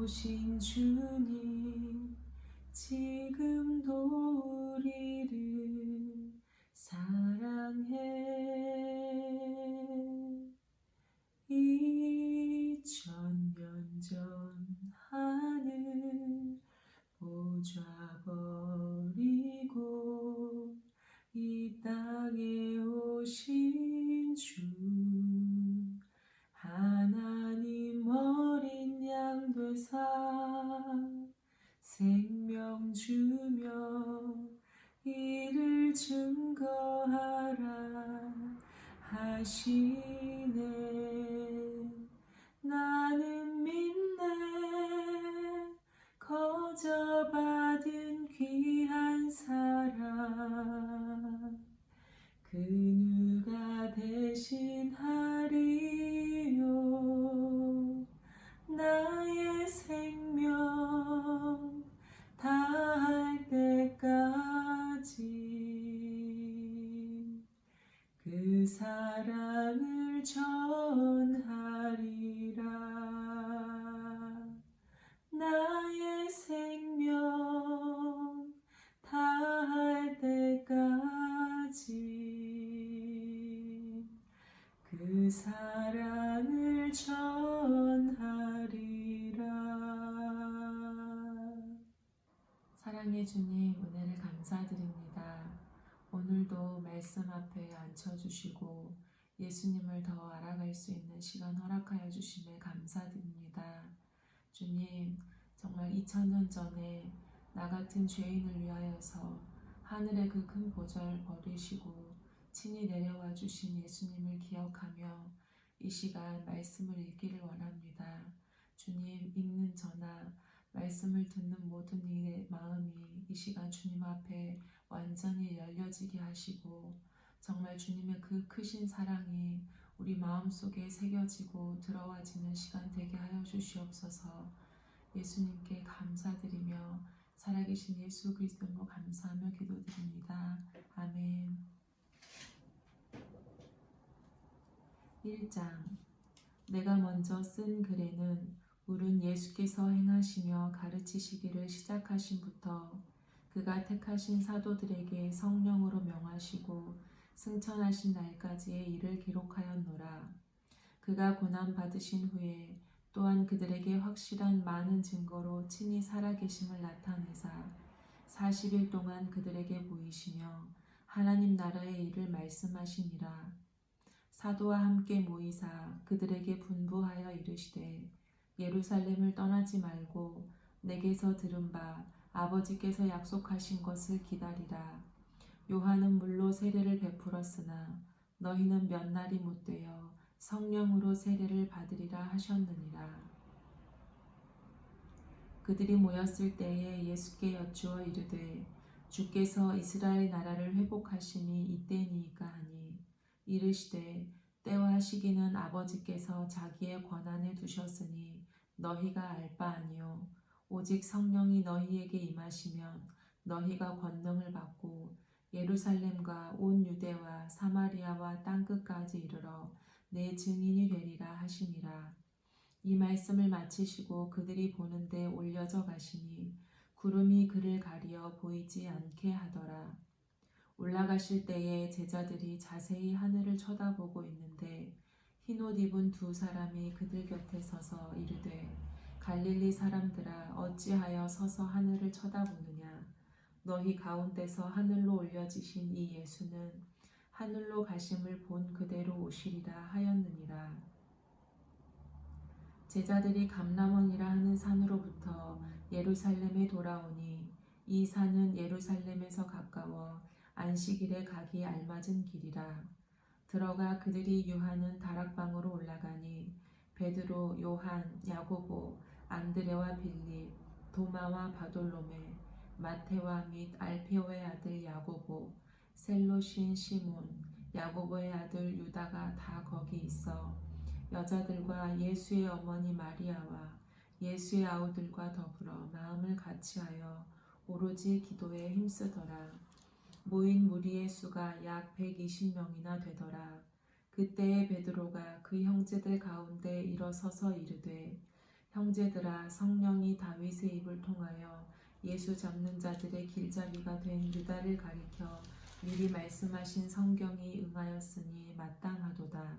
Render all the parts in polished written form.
오신 주님, 지금도 우리를 사랑해. 2000년 전 하늘 보좌 버리고 이 땅에 오신 주, 하나님 어린 양 되사 생명 주며 이를 증거하라 하시네. 나는 믿네, 거저 받은 귀한 사랑 그 누가 대신하리요. 나의 생명 다할 때까지 그 사랑을 전하리라. 나의 생명 다할 때까지 그 사랑을 전하리라. 사랑의 주님, 은혜를 감사드립니다. 오늘도 말씀 앞에 앉혀주시고 예수님을 더 알아갈 수 있는 시간 허락하여 주심에 감사드립니다. 주님, 정말 2000년 전에 나 같은 죄인을 위하여서 하늘의 그 큰 보좌를 버리시고 친히 내려와 주신 예수님을 기억하며 이 시간 말씀을 읽기를 원합니다. 주님, 읽는 저나 말씀을 듣는 모든 이의 마음이 이 시간 주님 앞에 완전히 열려지게 하시고 정말 주님의 그 크신 사랑이 우리 마음속에 새겨지고 들어와지는 시간 되게 하여 주시옵소서. 예수님께 감사드리며 살아계신 예수 그리스도로 감사하며 기도드립니다. 아멘. 1장. 내가 먼저 쓴 글에는 물은 예수께서 행하시며 가르치시기를 시작하신부터 그가 택하신 사도들에게 성령으로 명하시고 승천하신 날까지의 일을 기록하였노라. 그가 고난받으신 후에 또한 그들에게 확실한 많은 증거로 친히 살아계심을 나타내사 40일 동안 그들에게 보이시며 하나님 나라의 일을 말씀하시니라. 사도와 함께 모이사 그들에게 분부하여 이르시되 예루살렘을 떠나지 말고 내게서 들은 바 아버지께서 약속하신 것을 기다리라. 요한은 물로 세례를 베풀었으나 너희는 몇 날이 못되어 성령으로 세례를 받으리라 하셨느니라. 그들이 모였을 때에 예수께 여쭈어 이르되 주께서 이스라엘 나라를 회복하심이 이때니이까 하니 이르시되 때와 시기는 아버지께서 자기의 권한에 두셨으니 너희가 알 바 아니요 오직 성령이 너희에게 임하시면 너희가 권능을 받고 예루살렘과 온 유대와 사마리아와 땅끝까지 이르러 내 증인이 되리라 하시니라. 이 말씀을 마치시고 그들이 보는데 올려져 가시니 구름이 그를 가리어 보이지 않게 하더라. 올라가실 때에 제자들이 자세히 하늘을 쳐다보고 있는데 흰옷 입은 두 사람이 그들 곁에 서서 이르되 갈릴리 사람들아 어찌하여 서서 하늘을 쳐다보느냐. 너희 가운데서 하늘로 올려지신 이 예수는 하늘로 가심을 본 그대로 오시리라 하였느니라. 제자들이 감람원이라 하는 산으로부터 예루살렘에 돌아오니 이 산은 예루살렘에서 가까워 안식일에 가기 알맞은 길이라. 들어가 그들이 유하는 다락방으로 올라가니 베드로, 요한, 야고보, 안드레와 빌립, 도마와 바돌로메, 마테와 및 알페오의 아들 야고보, 셀로신 시몬, 야고보의 아들 유다가 다 거기 있어 여자들과 예수의 어머니 마리아와 예수의 아우들과 더불어 마음을 같이하여 오로지 기도에 힘쓰더라. 모인 무리의 수가 약 120명이나 되더라. 그때에 베드로가 그 형제들 가운데 일어서서 이르되 형제들아, 성령이 다윗의 입을 통하여 예수 잡는 자들의 길잡이가 된 유다를 가리켜 미리 말씀하신 성경이 응하였으니 마땅하도다.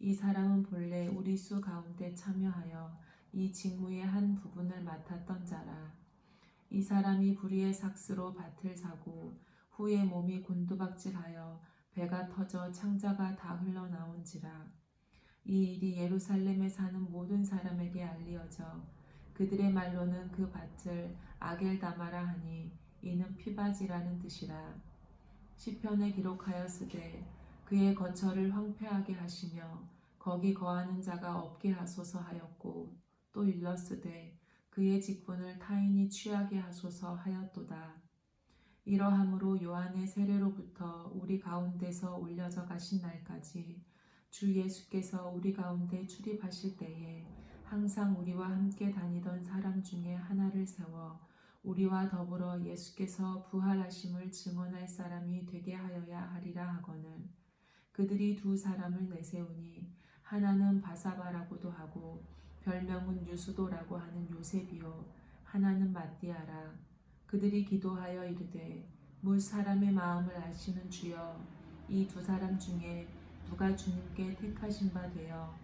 이 사람은 본래 우리 수 가운데 참여하여 이 직무의 한 부분을 맡았던 자라. 이 사람이 불의의 삭스로 밭을 사고 후에 몸이 곤두박질하여 배가 터져 창자가 다 흘러나온지라. 이 일이 예루살렘에 사는 모든 사람에게 알리어져 그들의 말로는 그 밭을 아겔다마라 하니 이는 피바지라는 뜻이라. 시편에 기록하였으되 그의 거처를 황폐하게 하시며 거기 거하는 자가 없게 하소서 하였고, 또 일렀으되 그의 직분을 타인이 취하게 하소서 하였도다. 이러함으로 요한의 세례로부터 우리 가운데서 올려져 가신 날까지 주 예수께서 우리 가운데 출입하실 때에 항상 우리와 함께 다니던 사람 중에 하나를 세워 우리와 더불어 예수께서 부활하심을 증언할 사람이 되게 하여야 하리라 하거늘, 그들이 두 사람을 내세우니 하나는 바사바라고도 하고 별명은 유수도라고 하는 요셉이요 하나는 matti아라. 그들이 기도하여 이르되 물 사람의 마음을 아시는 주여, 이 두 사람 중에 누가 주님께 택하신 바 되어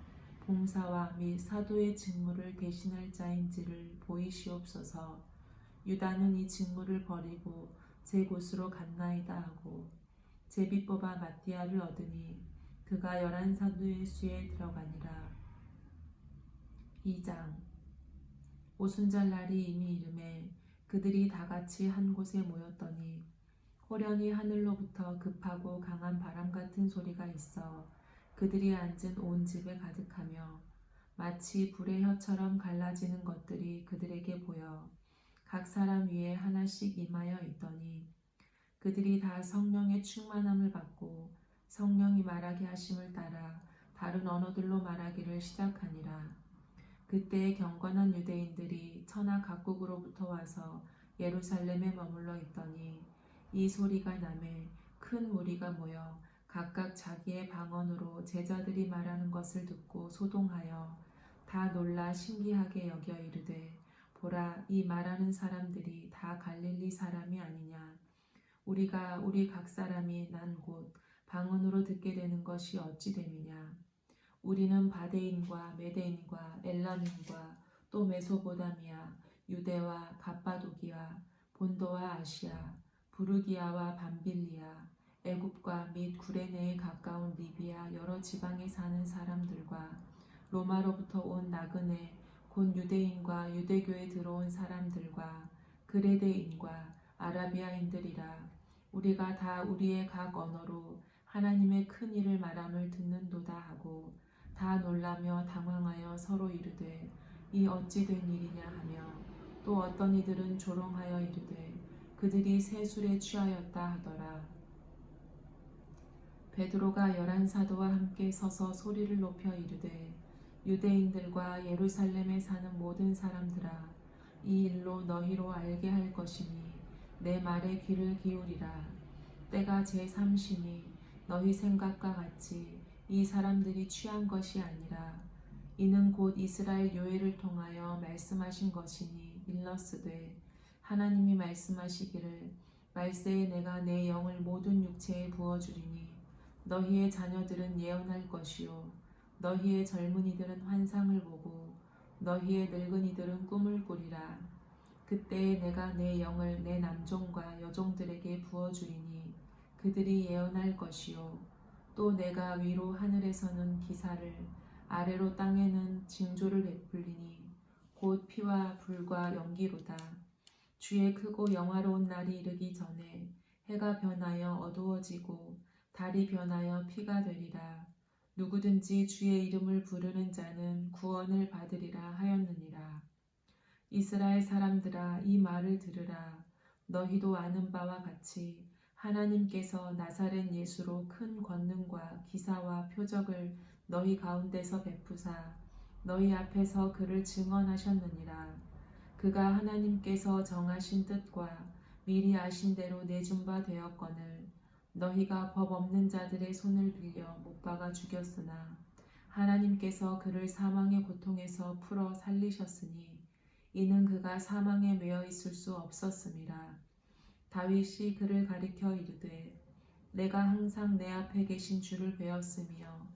봉사와 및 사도의 직무를 대신할 자인지를 보이시옵소서. 유다는 이 직무를 버리고 제 곳으로 갔나이다 하고 제비 뽑아 matti아를 얻으니 그가 11사도의 수에 들어가니라. 2장. 오순절날이 이미 이름에 그들이 다같이 한 곳에 모였더니 호련히 하늘로부터 급하고 강한 바람 같은 소리가 있어 그들이 앉은 온 집에 가득하며 마치 불의 혀처럼 갈라지는 것들이 그들에게 보여 각 사람 위에 하나씩 임하여 있더니 그들이 다 성령의 충만함을 받고 성령이 말하게 하심을 따라 다른 언어들로 말하기를 시작하니라. 그때에 경건한 유대인들이 천하 각국으로부터 와서 예루살렘에 머물러 있더니 이 소리가 나매 큰 무리가 모여 각각 자기의 방언으로 제자들이 말하는 것을 듣고 소동하여 다 놀라 신기하게 여겨 이르되, 보라, 이 말하는 사람들이 다 갈릴리 사람이 아니냐. 우리가 우리 각 사람이 난 곳 방언으로 듣게 되는 것이 어찌 됨이냐. 우리는 바데인과 메데인과 엘람인과 또 메소보다미아, 유대와 갑바도기아, 본도와 아시아, 부르기아와 밤빌리아, 애굽과 및 구레네에 가까운 리비아 여러 지방에 사는 사람들과 로마로부터 온 나그네 곧 유대인과 유대교에 들어온 사람들과 그레데인과 아라비아인들이라. 우리가 다 우리의 각 언어로 하나님의 큰 일을 말함을 듣는도다 하고 다 놀라며 당황하여 서로 이르되 이 어찌 된 일이냐 하며, 또 어떤 이들은 조롱하여 이르되 그들이 새 술에 취하였다 하더라. 베드로가 11사도와 함께 서서 소리를 높여 이르되, 유대인들과 예루살렘에 사는 모든 사람들아, 이 일로 너희로 알게 할 것이니 내 말에 귀를 기울이라. 때가 제3시니 너희 생각과 같이 이 사람들이 취한 것이 아니라 이는 곧 이스라엘 요엘을 통하여 말씀하신 것이니 일렀으되, 하나님이 말씀하시기를 말세에 내가 내 영을 모든 육체에 부어주리니 너희의 자녀들은 예언할 것이요 너희의 젊은이들은 환상을 보고 너희의 늙은이들은 꿈을 꾸리라. 그때에 내가 내 영을 내 남종과 여종들에게 부어주리니 그들이 예언할 것이요 또 내가 위로 하늘에서는 기사를 아래로 땅에는 징조를 베풀리니 곧 피와 불과 연기로다. 주의 크고 영화로운 날이 이르기 전에 해가 변하여 어두워지고 달이 변하여 피가 되리라. 누구든지 주의 이름을 부르는 자는 구원을 받으리라 하였느니라. 이스라엘 사람들아, 이 말을 들으라. 너희도 아는 바와 같이 하나님께서 나사렛 예수로 큰 권능과 기사와 표적을 너희 가운데서 베푸사 너희 앞에서 그를 증언하셨느니라. 그가 하나님께서 정하신 뜻과 미리 아신 대로 내준 바 되었거늘 너희가 법 없는 자들의 손을 빌려 못 박아 죽였으나 하나님께서 그를 사망의 고통에서 풀어 살리셨으니 이는 그가 사망에 매여 있을 수 없었음이라. 다윗이 그를 가리켜 이르되 내가 항상 내 앞에 계신 주를 배웠으며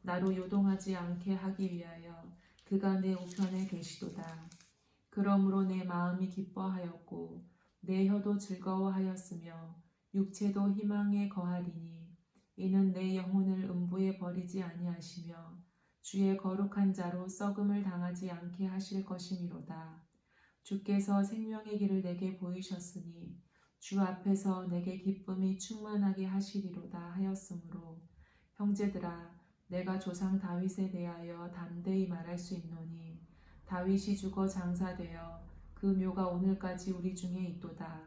나로 요동하지 않게 하기 위하여 그가 내 우편에 계시도다. 그러므로 내 마음이 기뻐하였고 내 혀도 즐거워하였으며 육체도 희망에 거하리니 이는 내 영혼을 음부에 버리지 아니하시며 주의 거룩한 자로 썩음을 당하지 않게 하실 것이미로다. 주께서 생명의 길을 내게 보이셨으니 주 앞에서 내게 기쁨이 충만하게 하시리로다 하였으므로 형제들아 내가 조상 다윗에 대하여 담대히 말할 수 있노니 다윗이 죽어 장사되어 그 묘가 오늘까지 우리 중에 있도다.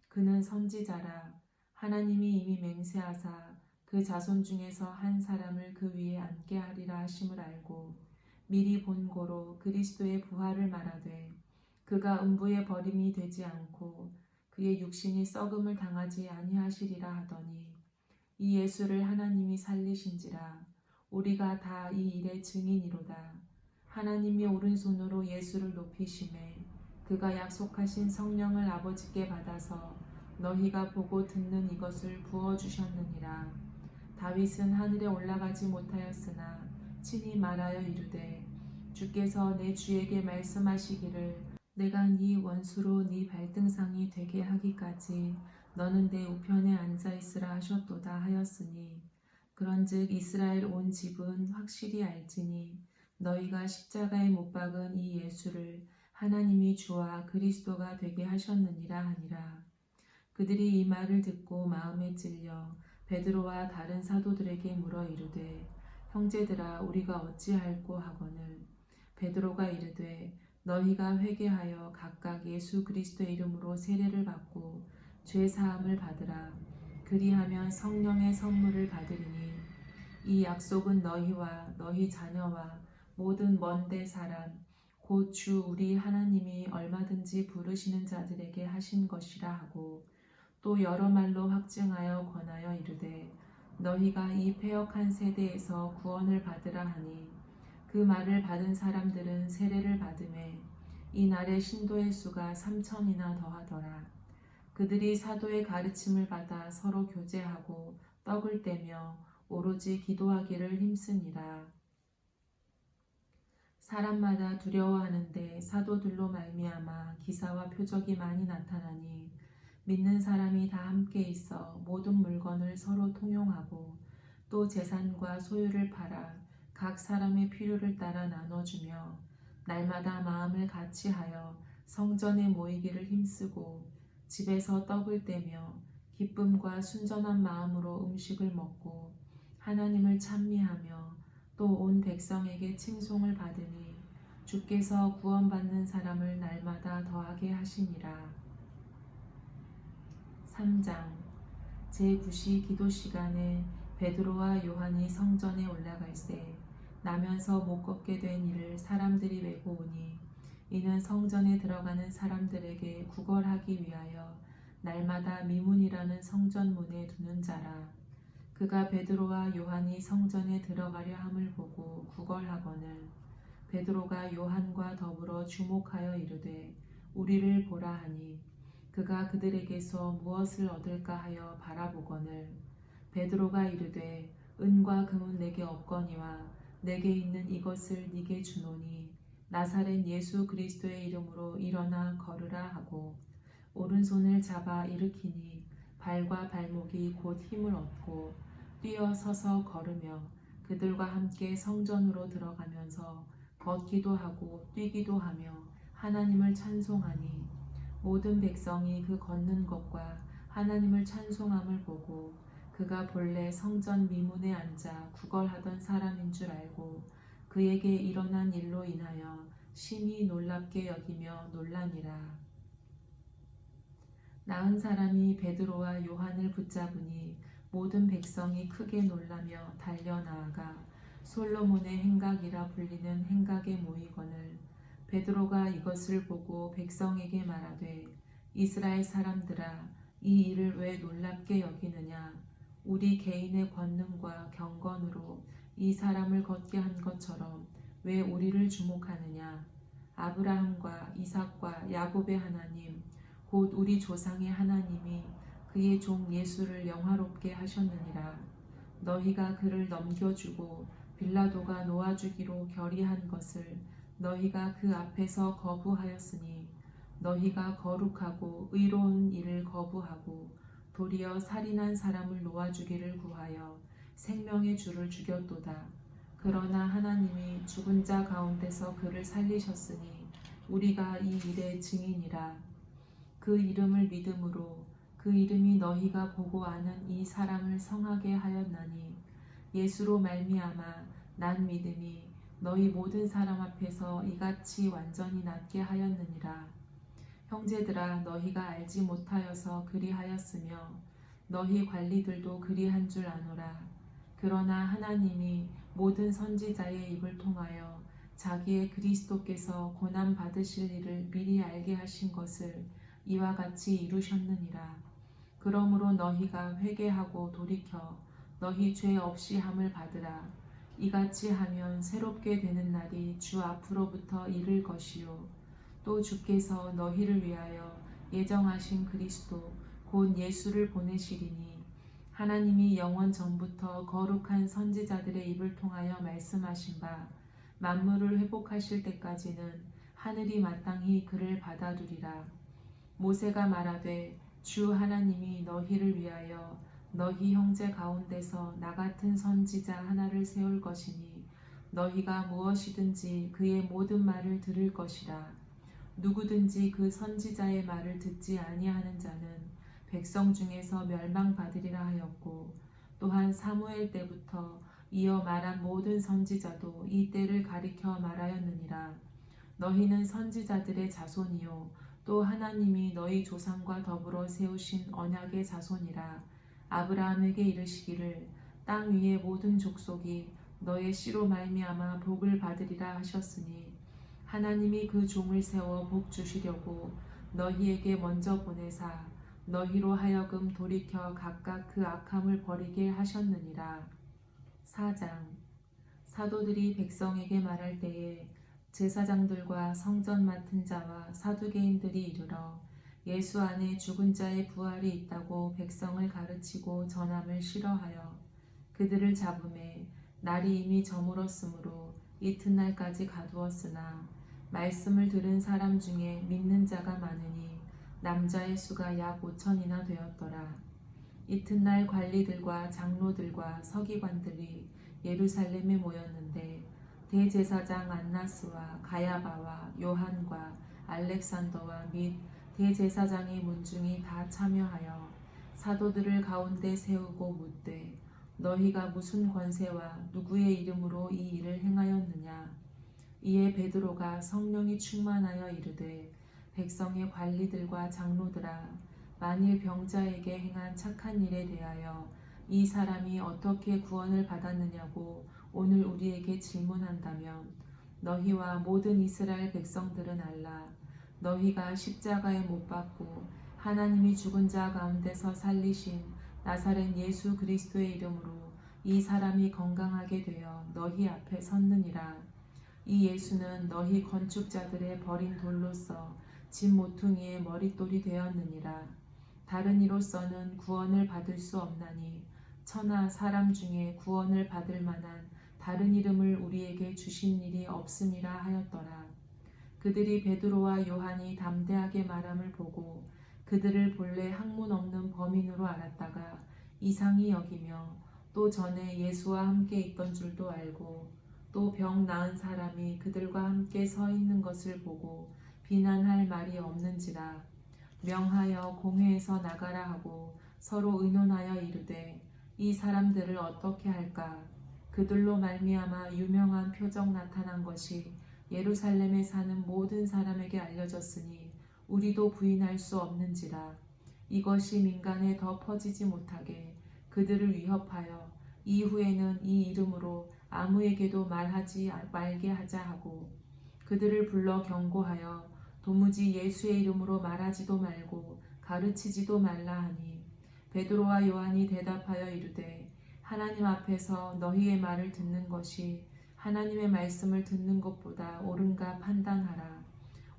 그는 선지자라. 하나님이 이미 맹세하사 그 자손 중에서 한 사람을 그 위에 앉게 하리라 하심을 알고 미리 본고로 그리스도의 부활을 말하되 그가 음부에 버림이 되지 않고 그의 육신이 썩음을 당하지 아니하시리라 하더니 이 예수를 하나님이 살리신지라. 우리가 다 이 일의 증인이로다. 하나님이 오른손으로 예수를 높이심에 그가 약속하신 성령을 아버지께 받아서 너희가 보고 듣는 이것을 부어주셨느니라. 다윗은 하늘에 올라가지 못하였으나 친히 말하여 이르되 주께서 내 주에게 말씀하시기를 내가 네 원수로 네 발등상이 되게 하기까지 너는 내 우편에 앉아 있으라 하셨도다 하였으니 그런즉 이스라엘 온 집은 확실히 알지니 너희가 십자가에 못 박은 이 예수를 하나님이 주와 그리스도가 되게 하셨느니라 하니라. 그들이 이 말을 듣고 마음에 찔려 베드로와 다른 사도들에게 물어 이르되 형제들아 우리가 어찌할꼬 하거늘 베드로가 이르되 너희가 회개하여 각각 예수 그리스도의 이름으로 세례를 받고 죄 사함을 받으라. 그리하면 성령의 선물을 받으리니 이 약속은 너희와 너희 자녀와 모든 먼데 사람 곧 주 우리 하나님이 얼마든지 부르시는 자들에게 하신 것이라 하고 또 여러 말로 확증하여 권하여 이르되 너희가 이 패역한 세대에서 구원을 받으라 하니 그 말을 받은 사람들은 세례를 받음에 이날의 신도의 수가 3,000이나 더하더라. 그들이 사도의 가르침을 받아 서로 교제하고 떡을 떼며 오로지 기도하기를 힘쓰니라. 사람마다 두려워하는데 사도들로 말미암아 기사와 표적이 많이 나타나니 믿는 사람이 다 함께 있어 모든 물건을 서로 통용하고 또 재산과 소유를 팔아 각 사람의 필요를 따라 나눠주며 날마다 마음을 같이하여 성전에 모이기를 힘쓰고 집에서 떡을 떼며 기쁨과 순전한 마음으로 음식을 먹고 하나님을 찬미하며 또 온 백성에게 칭송을 받으니 주께서 구원받는 사람을 날마다 더하게 하시니라. 3장 제9시 기도 시간에 베드로와 요한이 성전에 올라갈새 나면서 못 걷게 된 이를 사람들이 메고 오니 이는 성전에 들어가는 사람들에게 구걸하기 위하여 날마다 미문이라는 성전문에 두는 자라. 그가 베드로와 요한이 성전에 들어가려 함을 보고 구걸하거늘 베드로가 요한과 더불어 주목하여 이르되 우리를 보라 하니 그가 그들에게서 무엇을 얻을까 하여 바라보거늘 베드로가 이르되 은과 금은 내게 없거니와 내게 있는 이것을 네게 주노니 나사렛 예수 그리스도의 이름으로 일어나 걸으라 하고 오른손을 잡아 일으키니 발과 발목이 곧 힘을 얻고 뛰어 서서 걸으며 그들과 함께 성전으로 들어가면서 걷기도 하고 뛰기도 하며 하나님을 찬송하니 모든 백성이 그 걷는 것과 하나님을 찬송함을 보고 그가 본래 성전 미문에 앉아 구걸하던 사람인 줄 알고 그에게 일어난 일로 인하여 심히 놀랍게 여기며 놀라니라. 나은 사람이 베드로와 요한을 붙잡으니 모든 백성이 크게 놀라며 달려나아가 솔로몬의 행각이라 불리는 행각에 모이거늘 베드로가 이것을 보고 백성에게 말하되 이스라엘 사람들아 이 일을 왜 놀랍게 여기느냐 우리 개인의 권능과 경건으로 이 사람을 걷게 한 것처럼 왜 우리를 주목하느냐? 아브라함과 이삭과 야곱의 하나님, 곧 우리 조상의 하나님이 그의 종 예수를 영화롭게 하셨느니라. 너희가 그를 넘겨주고 빌라도가 놓아주기로 결의한 것을 너희가 그 앞에서 거부하였으니 너희가 거룩하고 의로운 일을 거부하고 도리어 살인한 사람을 놓아주기를 구하여 생명의 주를 죽였도다. 그러나 하나님이 죽은 자 가운데서 그를 살리셨으니 우리가 이 일의 증인이라. 그 이름을 믿음으로 그 이름이 너희가 보고 아는 이 사람을 성하게 하였나니 예수로 말미암아 난 믿음이 너희 모든 사람 앞에서 이같이 완전히 낫게 하였느니라. 형제들아, 너희가 알지 못하여서 그리하였으며 너희 관리들도 그리한 줄 아노라. 그러나 하나님이 모든 선지자의 입을 통하여 자기의 그리스도께서 고난 받으실 일을 미리 알게 하신 것을 이와 같이 이루셨느니라. 그러므로 너희가 회개하고 돌이켜 너희 죄 없이 함을 받으라. 이같이 하면 새롭게 되는 날이 주 앞으로부터 이를 것이요 또 주께서 너희를 위하여 예정하신 그리스도 곧 예수를 보내시리니 하나님이 영원 전부터 거룩한 선지자들의 입을 통하여 말씀하신 바 만물을 회복하실 때까지는 하늘이 마땅히 그를 받아두리라. 모세가 말하되 주 하나님이 너희를 위하여 너희 형제 가운데서 나 같은 선지자 하나를 세울 것이니 너희가 무엇이든지 그의 모든 말을 들을 것이라. 누구든지 그 선지자의 말을 듣지 아니하는 자는 백성 중에서 멸망받으리라 하였고 또한 사무엘 때부터 이어 말한 모든 선지자도 이 때를 가리켜 말하였느니라. 너희는 선지자들의 자손이요 또 하나님이 너희 조상과 더불어 세우신 언약의 자손이라. 아브라함에게 이르시기를 땅 위의 모든 족속이 너의 씨로 말미암아 복을 받으리라 하셨으니 하나님이 그 종을 세워 복 주시려고 너희에게 먼저 보내사 너희로 하여금 돌이켜 각각 그 악함을 버리게 하셨느니라. 4장. 사도들이 백성에게 말할 때에 제사장들과 성전 맡은 자와 사두개인들이 이르러 예수 안에 죽은 자의 부활이 있다고 백성을 가르치고 전함을 싫어하여 그들을 잡음에 날이 이미 저물었으므로 이튿날까지 가두었으나 말씀을 들은 사람 중에 믿는 자가 많으니 남자의 수가 약 5천이나 되었더라. 이튿날 관리들과 장로들과 서기관들이 예루살렘에 모였는데 대제사장 안나스와 가야바와 요한과 알렉산더와 및 대제사장의 문중이 다 참여하여 사도들을 가운데 세우고 묻되 너희가 무슨 권세와 누구의 이름으로 이 일을 행하였느냐. 이에 베드로가 성령이 충만하여 이르되 백성의 관리들과 장로들아, 만일 병자에게 행한 착한 일에 대하여 이 사람이 어떻게 구원을 받았느냐고 오늘 우리에게 질문한다면 너희와 모든 이스라엘 백성들은 알라. 너희가 십자가에 못 박고 하나님이 죽은 자 가운데서 살리신 나사렛 예수 그리스도의 이름으로 이 사람이 건강하게 되어 너희 앞에 섰느니라. 이 예수는 너희 건축자들의 버린 돌로서 집 모퉁이의 머릿돌이 되었느니라. 다른 이로서는 구원을 받을 수 없나니 천하 사람 중에 구원을 받을 만한 다른 이름을 우리에게 주신 일이 없음이라 하였더라. 그들이 베드로와 요한이 담대하게 말함을 보고 그들을 본래 학문 없는 범인으로 알았다가 이상히 여기며 또 전에 예수와 함께 있던 줄도 알고 또 병 나은 사람이 그들과 함께 서 있는 것을 보고 비난할 말이 없는지라. 명하여 공회에서 나가라 하고 서로 의논하여 이르되 이 사람들을 어떻게 할까. 그들로 말미암아 유명한 표적 나타난 것이 예루살렘에 사는 모든 사람에게 알려졌으니 우리도 부인할 수 없는지라. 이것이 민간에 더 퍼지지 못하게 그들을 위협하여 이후에는 이 이름으로 아무에게도 말하지 말게 하자 하고 그들을 불러 경고하여 도무지 예수의 이름으로 말하지도 말고 가르치지도 말라 하니 베드로와 요한이 대답하여 이르되 하나님 앞에서 너희의 말을 듣는 것이 하나님의 말씀을 듣는 것보다 옳은가 판단하라.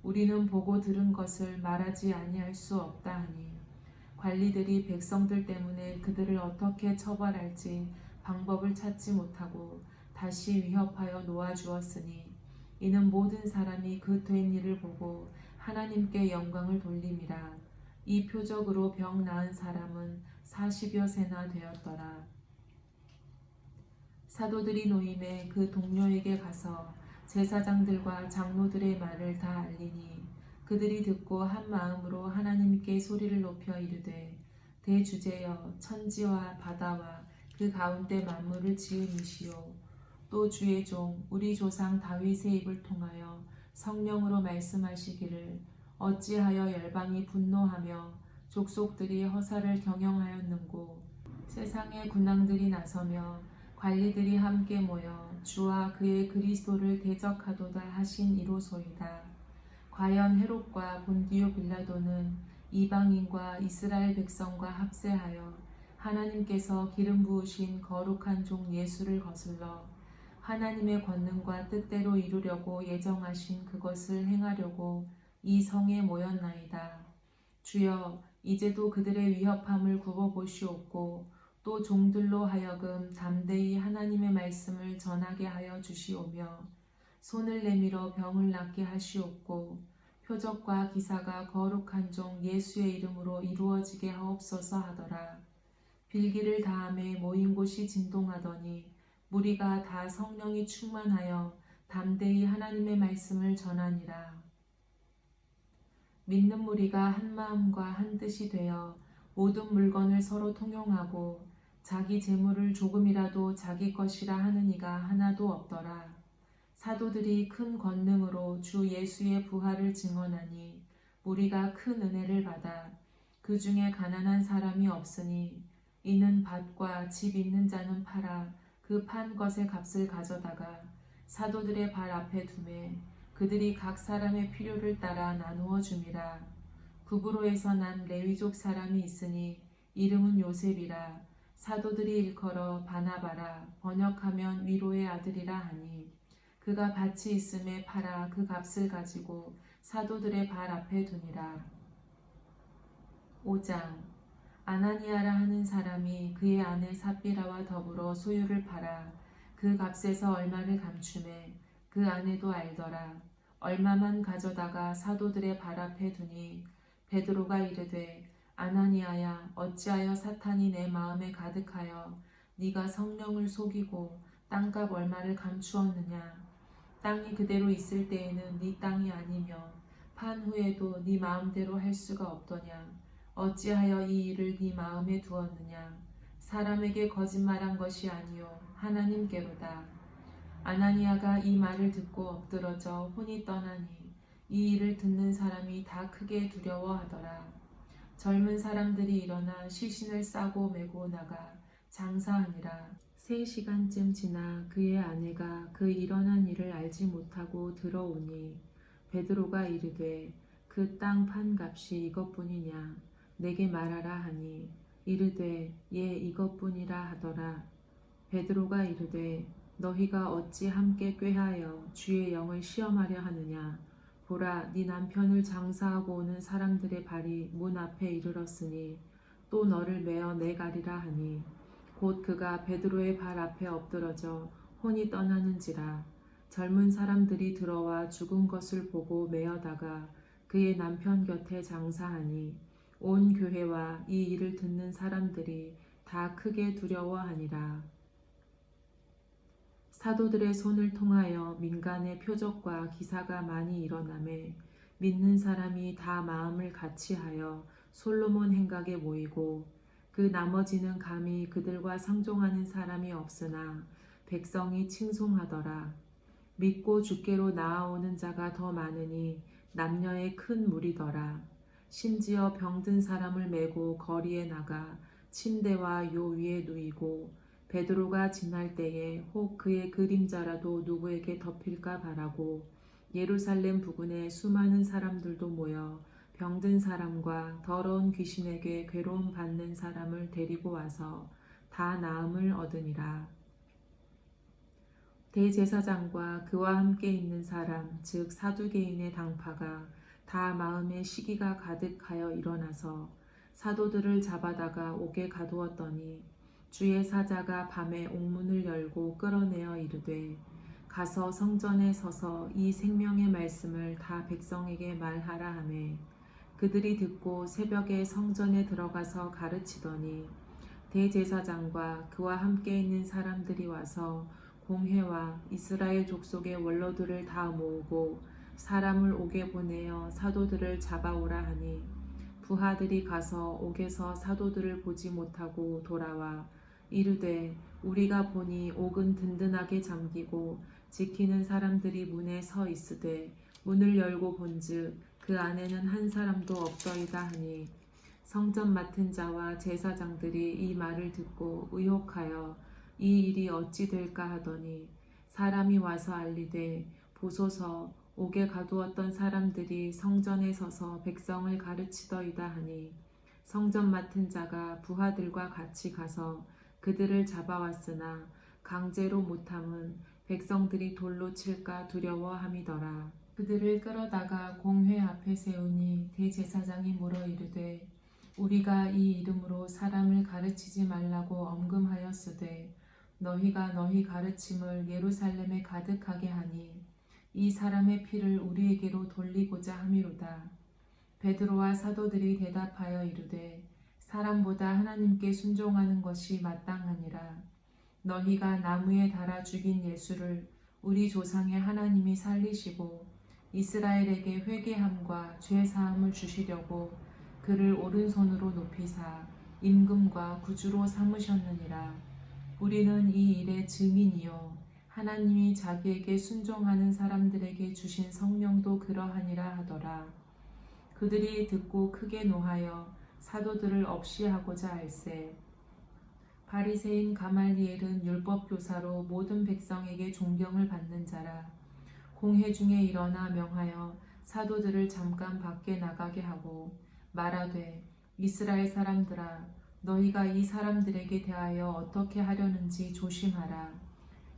우리는 보고 들은 것을 말하지 아니할 수 없다 하니 관리들이 백성들 때문에 그들을 어떻게 처벌할지 방법을 찾지 못하고 다시 위협하여 놓아주었으니 이는 모든 사람이 그 된 일을 보고 하나님께 영광을 돌림이라. 이 표적으로 병 나은 사람은 40여 세나 되었더라. 사도들이 노임에 그 동료에게 가서 제사장들과 장로들의 말을 다 알리니 그들이 듣고 한 마음으로 하나님께 소리를 높여 이르되 대주제여 천지와 바다와 그 가운데 만물을 지은 이시오 또 주의 종 우리 조상 다윗의 입을 통하여 성령으로 말씀하시기를 어찌하여 열방이 분노하며 족속들이 허사를 경영하였는고 세상의 군왕들이 나서며 관리들이 함께 모여 주와 그의 그리스도를 대적하도다 하신 이로소이다. 과연 헤롯과 본디오 빌라도는 이방인과 이스라엘 백성과 합세하여 하나님께서 기름 부으신 거룩한 종 예수를 거슬러 하나님의 권능과 뜻대로 이루려고 예정하신 그것을 행하려고 이 성에 모였나이다. 주여 이제도 그들의 위협함을 굽어보시옵고 또 종들로 하여금 담대히 하나님의 말씀을 전하게 하여 주시오며 손을 내밀어 병을 낫게 하시옵고 표적과 기사가 거룩한 종 예수의 이름으로 이루어지게 하옵소서 하더라. 빌기를 다함에 모인 곳이 진동하더니 무리가 다 성령이 충만하여 담대히 하나님의 말씀을 전하니라. 믿는 무리가 한 마음과 한 뜻이 되어 모든 물건을 서로 통용하고 자기 재물을 조금이라도 자기 것이라 하는 이가 하나도 없더라. 사도들이 큰 권능으로 주 예수의 부활을 증언하니 무리가 큰 은혜를 받아 그 중에 가난한 사람이 없으니 이는 밭과 집 있는 자는 팔아 그 판 것의 값을 가져다가 사도들의 발 앞에 두매 그들이 각 사람의 필요를 따라 나누어 줌이라. 구브로에서 난 레위족 사람이 있으니 이름은 요셉이라. 사도들이 일컬어 바나바라 번역하면 위로의 아들이라 하니 그가 밭이 있음에 팔아 그 값을 가지고 사도들의 발 앞에 두니라. 5장 아나니아라 하는 사람이 그의 아내 삽비라와 더불어 소유를 팔아 그 값에서 얼마를 감추매 그 아내도 알더라. 얼마만 가져다가 사도들의 발 앞에 두니 베드로가 이르되 아나니아야 어찌하여 사탄이 내 마음에 가득하여 네가 성령을 속이고 땅값 얼마를 감추었느냐. 땅이 그대로 있을 때에는 네 땅이 아니며 판 후에도 네 마음대로 할 수가 없더냐. 어찌하여 이 일을 네 마음에 두었느냐. 사람에게 거짓말한 것이 아니요 하나님께로다. 아나니아가 이 말을 듣고 엎드러져 혼이 떠나니 이 일을 듣는 사람이 다 크게 두려워하더라. 젊은 사람들이 일어나 시신을 싸고 메고 나가 장사하니라. 3시간쯤 지나 그의 아내가 그 일어난 일을 알지 못하고 들어오니 베드로가 이르되 그 땅 판 값이 이것뿐이냐 내게 말하라 하니 이르되 예 이것뿐이라 하더라. 베드로가 이르되 너희가 어찌 함께 꾀하여 주의 영을 시험하려 하느냐. 보라 네 남편을 장사하고 오는 사람들의 발이 문 앞에 이르렀으니 또 너를 메어 내가리라 하니 곧 그가 베드로의 발 앞에 엎드러져 혼이 떠나는지라. 젊은 사람들이 들어와 죽은 것을 보고 메어다가 그의 남편 곁에 장사하니 온 교회와 이 일을 듣는 사람들이 다 크게 두려워하니라. 사도들의 손을 통하여 민간의 표적과 기사가 많이 일어나매 믿는 사람이 다 마음을 같이하여 솔로몬 행각에 모이고 그 나머지는 감히 그들과 상종하는 사람이 없으나 백성이 칭송하더라. 믿고 주께로 나아오는 자가 더 많으니 남녀의 큰 무리더라. 심지어 병든 사람을 메고 거리에 나가 침대와 요 위에 누이고 베드로가 지날 때에 혹 그의 그림자라도 누구에게 덮일까 바라고 예루살렘 부근에 수많은 사람들도 모여 병든 사람과 더러운 귀신에게 괴로움 받는 사람을 데리고 와서 다 나음을 얻으니라. 대제사장과 그와 함께 있는 사람 즉 사두개인의 당파가 다 마음에 시기가 가득하여 일어나서 사도들을 잡아다가 옥에 가두었더니 주의 사자가 밤에 옥문을 열고 끌어내어 이르되 가서 성전에 서서 이 생명의 말씀을 다 백성에게 말하라 하매 그들이 듣고 새벽에 성전에 들어가서 가르치더니 대제사장과 그와 함께 있는 사람들이 와서 공회와 이스라엘 족속의 원로들을 다 모으고 사람을 옥에 보내어 사도들을 잡아오라 하니 부하들이 가서 옥에서 사도들을 보지 못하고 돌아와 이르되 우리가 보니 옥은 든든하게 잠기고 지키는 사람들이 문에 서 있으되 문을 열고 본즉 그 안에는 한 사람도 없더이다 하니 성전 맡은 자와 제사장들이 이 말을 듣고 의혹하여 이 일이 어찌 될까 하더니 사람이 와서 알리되 보소서 옥에 가두었던 사람들이 성전에 서서 백성을 가르치더이다 하니 성전 맡은 자가 부하들과 같이 가서 그들을 잡아왔으나 강제로 못함은 백성들이 돌로 칠까 두려워함이더라. 그들을 끌어다가 공회 앞에 세우니 대제사장이 물어 이르되 우리가 이 이름으로 사람을 가르치지 말라고 엄금하였으되 너희가 너희 가르침을 예루살렘에 가득하게 하니 이 사람의 피를 우리에게로 돌리고자 함이로다. 베드로와 사도들이 대답하여 이르되 사람보다 하나님께 순종하는 것이 마땅하니라. 너희가 나무에 달아 죽인 예수를 우리 조상의 하나님이 살리시고 이스라엘에게 회개함과 죄 사함을 주시려고 그를 오른손으로 높이사 임금과 구주로 삼으셨느니라. 우리는 이 일의 증인이요 하나님이 자기에게 순종하는 사람들에게 주신 성령도 그러하니라 하더라. 그들이 듣고 크게 노하여 사도들을 없이 하고자 할세 바리새인 가말리엘은 율법 교사로 모든 백성에게 존경을 받는 자라. 공회 중에 일어나 명하여 사도들을 잠깐 밖에 나가게 하고 말하되 이스라엘 사람들아 너희가 이 사람들에게 대하여 어떻게 하려는지 조심하라.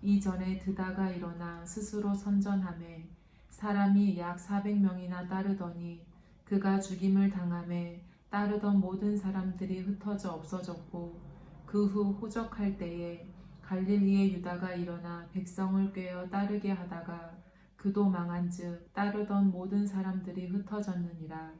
이전에 드다가 일어나 스스로 선전하매 사람이 약 400명이나 따르더니 그가 죽임을 당하매 따르던 모든 사람들이 흩어져 없어졌고 그 후 호적할 때에 갈릴리의 유다가 일어나 백성을 꾀어 따르게 하다가 그도 망한즉 따르던 모든 사람들이 흩어졌느니라.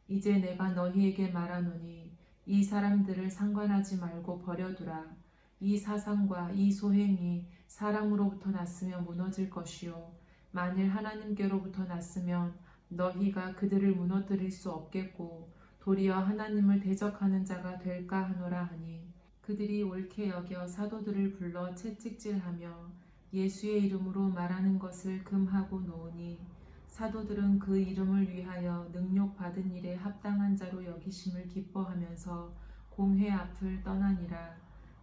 이제 내가 너희에게 말하노니 이 사람들을 상관하지 말고 버려두라. 이 사상과 이 소행이 사람으로부터 났으면 무너질 것이요 만일 하나님께로부터 났으면 너희가 그들을 무너뜨릴 수 없겠고 도리어 하나님을 대적하는 자가 될까 하노라 하니 그들이 옳게 여겨 사도들을 불러 채찍질하며 예수의 이름으로 말하는 것을 금하고 놓으니 사도들은 그 이름을 위하여 능욕받은 일에 합당한 자로 여기심을 기뻐하면서 공회 앞을 떠나니라.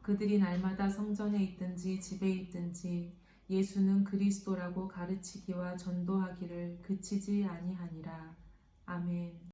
그들이 날마다 성전에 있든지 집에 있든지 예수는 그리스도라고 가르치기와 전도하기를 그치지 아니하니라. 아멘.